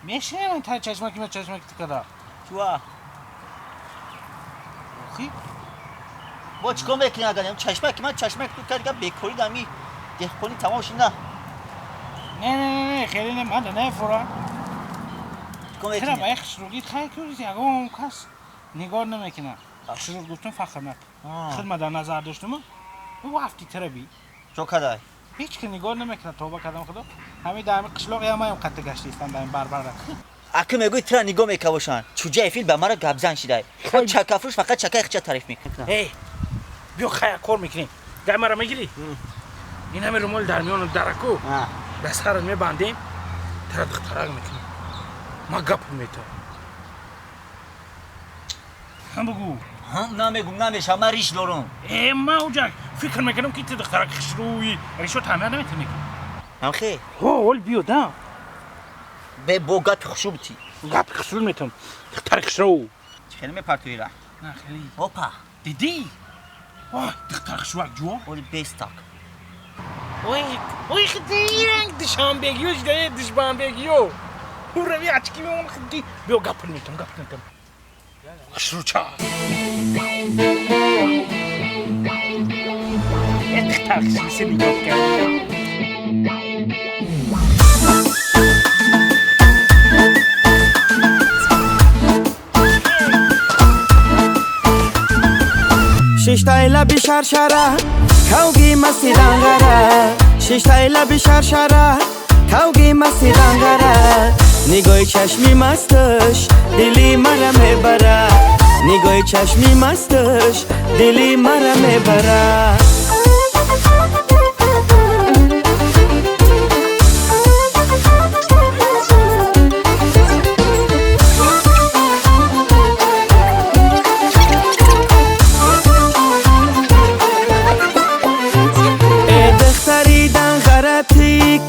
میشه من تا چشمکی تکرا چوا خی با چیکار میکنی اگر من چشمک تو کردم بیکاری دمی دهقانی تمام شد نه نه خیلی نه من نه فرا چیکار چرا با میکنی خشروگیت خیلی کردی اگه اون کس نگار نمیکنه خشروگ گفتم فخر نکن خدمت در نظر داشتم او هفتی تربی چو کدای هیچ که نگار نمیکنه توبه کردم خدا همین در قشلاق یا مایم قطع گشتیستن در این بربر اگه میگوی ترا نگاه میکوشن چوجه فیل به مرا گبزن شده خود چکه فروش فقط چکه اخچه تعریف میکنه بیا خیلی کار میکنیم گای مرا میگیری این همه رومال در میان درکو به سرت میبندیم ترا دخترک میکنیم ما گپ میتو هم بگو نمیگم نمیشه من ریش دارم ما اوجا فکر میکنم که تو دخترک خشروی ریشو تامین نمیتونی هم خیر اول بیا دا به بوگت خشوبتی گپ خشرو میتونم دخترک خشرو خیلی میپرتوی را نه خیلی هوپا دیدی وای دخترک خشروک جوا اولی بیستاک وای خیلی رنگ دشان بگیوش ده دشبان بگیو او روی اچکی میمون خیلی بیا گپ میتونم خشرو چا دخترک خشروی نگاه کرد شش لبی شرشره کوگی مستی دنگره شش لبی شرشره کوگی مستی دنگره نگاه چشمی مستش دلی مرا میبره نگاه چشمی مستش دلی مرا میبره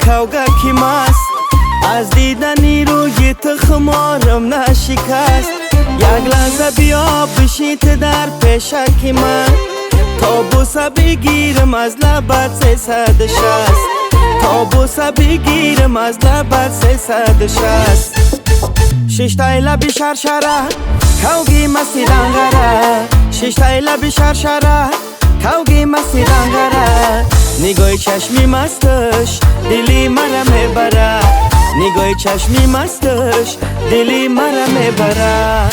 کوگا کی ماست از دیدنی روی تو خمارم نشکست یک لحظه بیا بشیت در پیشکی من تا بوسه بگیرم از لبت 360 تا بوسه بگیرم از لبت 360 شش لبی شرشره کوگی مستی دنگره شش لبی شرشره کوگی مستی دنگره نگاه چشمی مستش دلی مرا میبره نگاه چشمی مستش دلی مرا میبره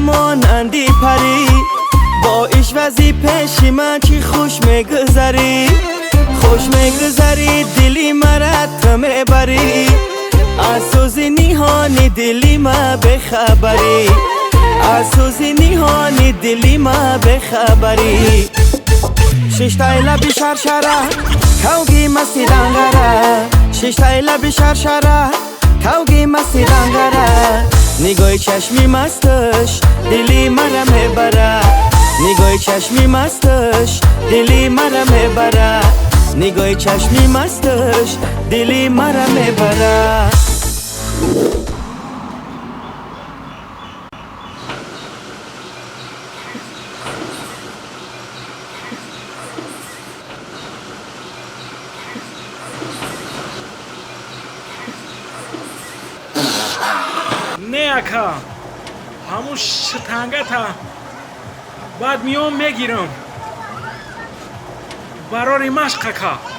مانندی پری با عشوزی پیش من چی خوش میگذری خوش میگذری دلی مرا تو میبری از سوز نیهانی دلی ما بخبری از سوز نیهانی دلی ما بخبری شش لبی شرشره کوگی مستی دنگره شش لبی شرشره کوگی مستی دنگره نگاه چشمی مستش دلی مرا میبره نگاه چشمی مستش دلی مرا میبره نگاه چشمی مستش دلی مرا میبره نه اکا همون شتنگت ها بعد میام میگیرم برای مشق اکا